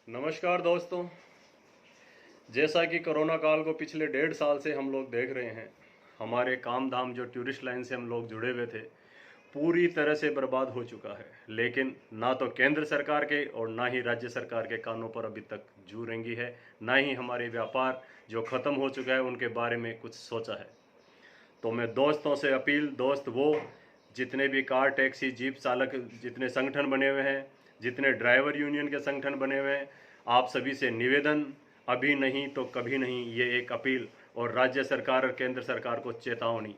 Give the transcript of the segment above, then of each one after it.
नमस्कार दोस्तों। जैसा कि कोरोना काल को पिछले 1.5 साल से हम लोग देख रहे हैं, हमारे काम धाम जो टूरिस्ट लाइन से हम लोग जुड़े हुए थे पूरी तरह से बर्बाद हो चुका है। लेकिन ना तो केंद्र सरकार के और ना ही राज्य सरकार के कानों पर अभी तक जू रेंगी है, ना ही हमारे व्यापार जो ख़त्म हो चुका है उनके बारे में कुछ सोचा है। तो मैं दोस्तों से अपील, दोस्त वो जितने भी कार टैक्सी जीप चालक जितने संगठन बने हुए हैं, जितने ड्राइवर यूनियन के संगठन बने हुए हैं, आप सभी से निवेदन, अभी नहीं तो कभी नहीं, ये एक अपील और राज्य सरकार और केंद्र सरकार को चेतावनी।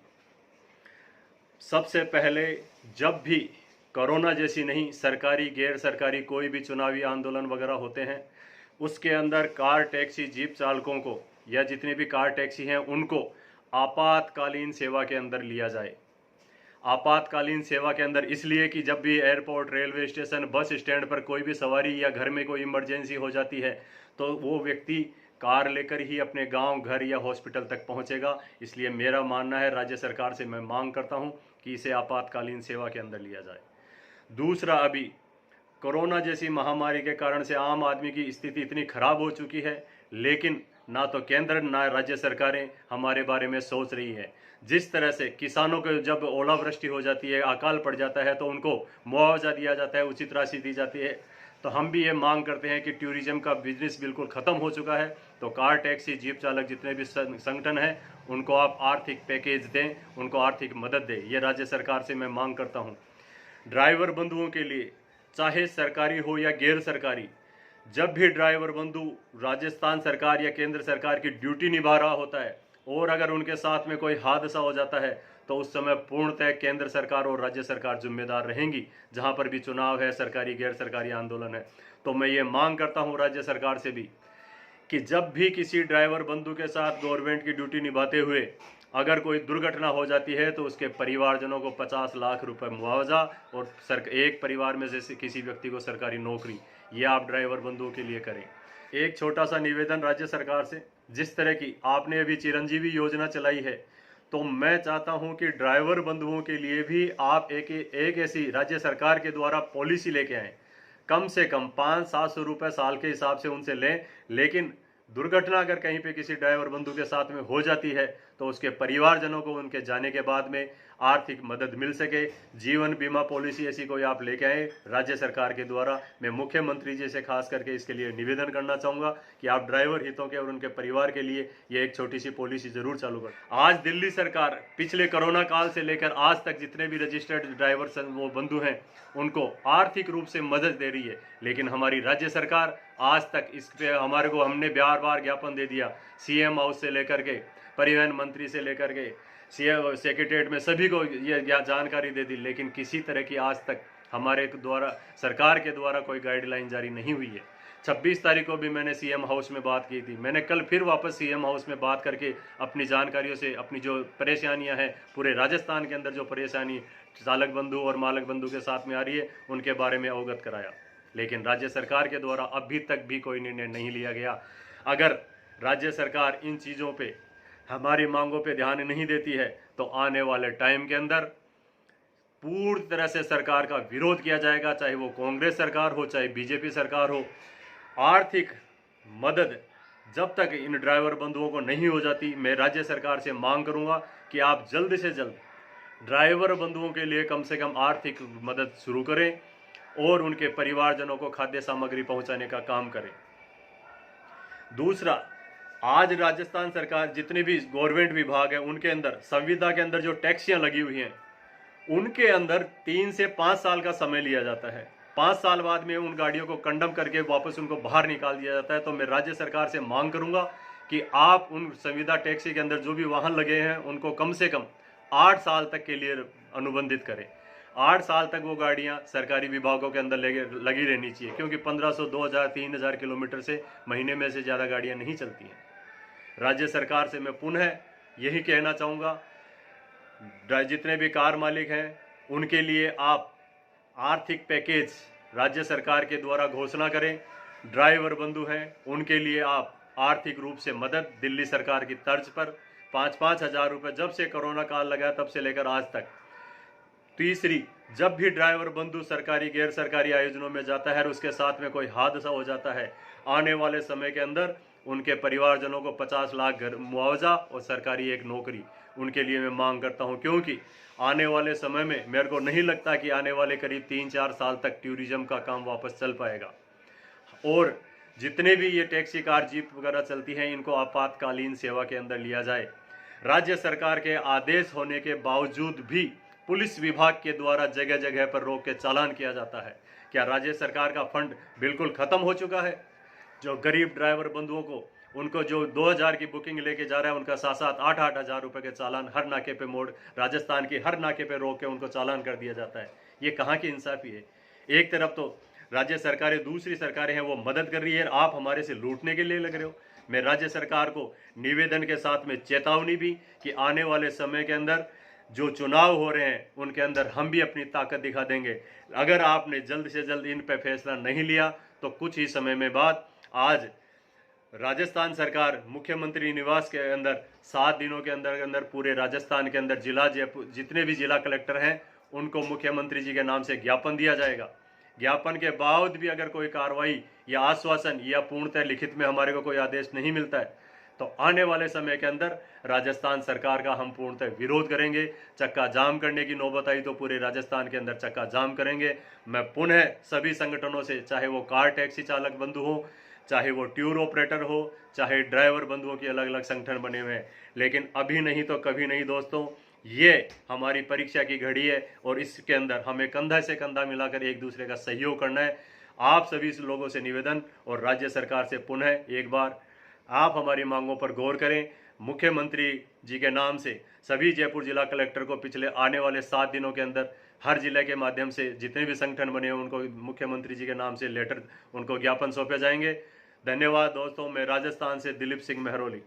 सबसे पहले जब भी कोरोना जैसी नहीं, सरकारी गैर सरकारी कोई भी चुनावी आंदोलन वगैरह होते हैं, उसके अंदर कार टैक्सी जीप चालकों को या जितने भी कार टैक्सी हैं उनको आपातकालीन सेवा के अंदर लिया जाए। आपातकालीन सेवा के अंदर इसलिए कि जब भी airport, railway station, bus stand पर कोई भी सवारी या घर में कोई इमरजेंसी हो जाती है तो वो व्यक्ति कार लेकर ही अपने गांव, घर या हॉस्पिटल तक पहुंचेगा। इसलिए मेरा मानना है, राज्य सरकार से मैं मांग करता हूं कि इसे आपातकालीन सेवा के अंदर लिया जाए। दूसरा, अभी कोरोना जैसी महामारी के कारण से आम आदमी की स्थिति इतनी खराब हो चुकी है, लेकिन ना तो केंद्र ना राज्य सरकारें हमारे बारे में सोच रही है। जिस तरह से किसानों को जब ओलावृष्टि हो जाती है, अकाल पड़ जाता है, तो उनको मुआवजा दिया जाता है, उचित राशि दी जाती है। तो हम भी ये मांग करते हैं कि टूरिज्म का बिजनेस बिल्कुल ख़त्म हो चुका है, तो कार टैक्सी जीप चालक जितने भी संगठन हैं उनको आप आर्थिक पैकेज दें, उनको आर्थिक मदद दें। ये राज्य सरकार से मैं मांग करता हूँ। ड्राइवर बंधुओं के लिए, चाहे सरकारी हो या गैर सरकारी, जब भी ड्राइवर बंधु राजस्थान सरकार या केंद्र सरकार की ड्यूटी निभा रहा होता है और अगर उनके साथ में कोई हादसा हो जाता है तो उस समय पूर्णतः केंद्र सरकार और राज्य सरकार जिम्मेदार रहेंगी, जहां पर भी चुनाव है, सरकारी गैर सरकारी आंदोलन है। तो मैं ये मांग करता हूं राज्य सरकार से भी कि जब भी किसी ड्राइवर बंधु के साथ गवर्नमेंट की ड्यूटी निभाते हुए अगर कोई दुर्घटना हो जाती है तो उसके परिवारजनों को 50 लाख रुपए मुआवजा और एक परिवार में से किसी व्यक्ति को सरकारी नौकरी, ये आप ड्राइवर बंधुओं के लिए करें। एक छोटा सा निवेदन राज्य सरकार से, जिस तरह की आपने अभी चिरंजीवी योजना चलाई है, तो मैं चाहता हूं कि ड्राइवर बंधुओं के लिए भी आप एक ऐसी राज्य सरकार के द्वारा पॉलिसी लेके आएँ। कम से कम 500-700 रुपये साल के हिसाब से उनसे लें, लेकिन दुर्घटना अगर कहीं पे किसी ड्राइवर बंधु के साथ में हो जाती है तो उसके परिवारजनों को उनके जाने के बाद में आर्थिक मदद मिल सके। जीवन बीमा पॉलिसी ऐसी कोई आप लेके आए राज्य सरकार के द्वारा। मैं मुख्यमंत्री जी से खास करके इसके लिए निवेदन करना चाहूँगा कि आप ड्राइवर हितों के और उनके परिवार के लिए ये एक छोटी सी पॉलिसी जरूर चालू कर। आज दिल्ली सरकार पिछले कोरोना काल से लेकर आज तक जितने भी रजिस्टर्ड ड्राइवर वो बंधु हैं उनको आर्थिक रूप से मदद दे रही है, लेकिन हमारी राज्य सरकार आज तक इस पे हमारे को, हमने बार बार ज्ञापन दे दिया, सीएम हाउस से लेकर के, परिवहन मंत्री से लेकर के, सीएम सेक्रेटरीट में सभी को ये जानकारी दे दी, लेकिन किसी तरह की आज तक हमारे द्वारा, सरकार के द्वारा कोई गाइडलाइन जारी नहीं हुई है। 26 तारीख को भी मैंने सीएम हाउस में बात की थी। मैंने कल फिर वापस सीएम हाउस में बात करके अपनी जानकारियों से अपनी जो परेशानियां हैं, पूरे राजस्थान के अंदर जो परेशानी चालक बंधु और मालक बंधु के साथ में आ रही है, उनके बारे में अवगत कराया, लेकिन राज्य सरकार के द्वारा अभी तक भी कोई निर्णय नहीं लिया गया। अगर राज्य सरकार इन चीज़ों पे, हमारी मांगों पे ध्यान नहीं देती है तो आने वाले टाइम के अंदर पूरी तरह से सरकार का विरोध किया जाएगा, चाहे वो कांग्रेस सरकार हो, चाहे बीजेपी सरकार हो। आर्थिक मदद जब तक इन ड्राइवर बंधुओं को नहीं हो जाती, मैं राज्य सरकार से मांग करूंगा कि आप जल्द से जल्द ड्राइवर बंधुओं के लिए कम से कम आर्थिक मदद शुरू करें और उनके परिवारजनों को खाद्य सामग्री पहुंचाने का काम करें। दूसरा, आज राजस्थान सरकार जितने भी गवर्नमेंट विभाग हैं उनके अंदर, संविदा के अंदर जो टैक्सियां लगी हुई हैं उनके अंदर 3 से 5 साल का समय लिया जाता है। 5 साल बाद में उन गाड़ियों को कंडम करके वापस उनको बाहर निकाल दिया जाता है। तो मैं राज्य सरकार से मांग करूंगा कि आप उन संविदा टैक्सी के अंदर जो भी वाहन लगे हैं उनको कम से कम 8 साल तक के लिए अनुबंधित करें। 8 साल तक वो गाड़ियां सरकारी विभागों के अंदर लगी रहनी चाहिए, क्योंकि 1500, 2000, 3000 किलोमीटर से महीने में से ज़्यादा गाड़ियां नहीं चलती हैं। राज्य सरकार से मैं पुनः यही कहना चाहूँगा, जितने भी कार मालिक हैं उनके लिए आप आर्थिक पैकेज राज्य सरकार के द्वारा घोषणा करें। ड्राइवर बंधु हैं उनके लिए आप आर्थिक रूप से मदद दिल्ली सरकार की तर्ज पर 5-5 हज़ार रुपये, जब से कोरोना काल लगा तब से लेकर आज तक। तीसरी, जब भी ड्राइवर बंधु सरकारी गैर सरकारी आयोजनों में जाता है और उसके साथ में कोई हादसा हो जाता है, आने वाले समय के अंदर उनके परिवारजनों को 50 लाख मुआवजा और सरकारी एक नौकरी उनके लिए मैं मांग करता हूं, क्योंकि आने वाले समय में मेरे को नहीं लगता कि आने वाले करीब 3-4 साल तक टूरिज्म का काम वापस चल पाएगा। और जितने भी ये टैक्सी कार जीप वगैरह चलती हैं, इनको आपातकालीन सेवा के अंदर लिया जाए। राज्य सरकार के आदेश होने के बावजूद भी पुलिस विभाग के द्वारा जगह जगह पर रोक के चालान किया जाता है। क्या राज्य सरकार का फंड बिल्कुल खत्म हो चुका है? जो गरीब ड्राइवर बंधुओं को, उनको जो 2000 की बुकिंग लेके जा रहा है, उनका 7-7, 8-8 हज़ार रुपए के चालान हर नाके पे मोड़, राजस्थान की हर नाके पे रोक के उनको चालान कर दिया जाता है। ये कहाँ की इंसाफी है? एक तरफ तो राज्य सरकारें, दूसरी सरकारें हैं वो मदद कर रही है, आप हमारे से लूटने के लिए लग रहे हो। मैं राज्य सरकार को निवेदन के साथ में चेतावनी भी कि आने वाले समय के अंदर जो चुनाव हो रहे हैं उनके अंदर हम भी अपनी ताकत दिखा देंगे। अगर आपने जल्द से जल्द इन पे फैसला नहीं लिया तो कुछ ही समय में बाद आज राजस्थान सरकार मुख्यमंत्री निवास के अंदर 7 दिनों के अंदर अंदर पूरे राजस्थान के अंदर जिला जयपुर जितने भी जिला कलेक्टर हैं उनको मुख्यमंत्री जी के नाम से ज्ञापन दिया जाएगा। ज्ञापन के बाद भी अगर कोई कार्रवाई या आश्वासन या पूर्णतः लिखित में हमारे को कोई आदेश नहीं मिलता है तो आने वाले समय के अंदर राजस्थान सरकार का हम पूर्णतः विरोध करेंगे। चक्का जाम करने की नौबत आई तो पूरे राजस्थान के अंदर चक्का जाम करेंगे। मैं पुनः सभी संगठनों से, चाहे वो कार टैक्सी चालक बंधु हो, चाहे वो टूर ऑपरेटर हो, चाहे ड्राइवर बंधुओं के अलग अलग संगठन बने हुए हैं, लेकिन अभी नहीं तो कभी नहीं दोस्तों, ये हमारी परीक्षा की घड़ी है और इसके अंदर हमें कंधा से कंधा मिलाकर एक दूसरे का सहयोग करना है। आप सभी लोगों से निवेदन और राज्य सरकार से पुनः एक बार आप हमारी मांगों पर गौर करें। मुख्यमंत्री जी के नाम से सभी जयपुर जिला कलेक्टर को पिछले आने वाले 7 दिनों के अंदर हर जिले के माध्यम से जितने भी संगठन बने हैं उनको मुख्यमंत्री जी के नाम से लेटर, उनको ज्ञापन सौंपे जाएंगे। धन्यवाद दोस्तों। मैं राजस्थान से दिलीप सिंह मेहरोली।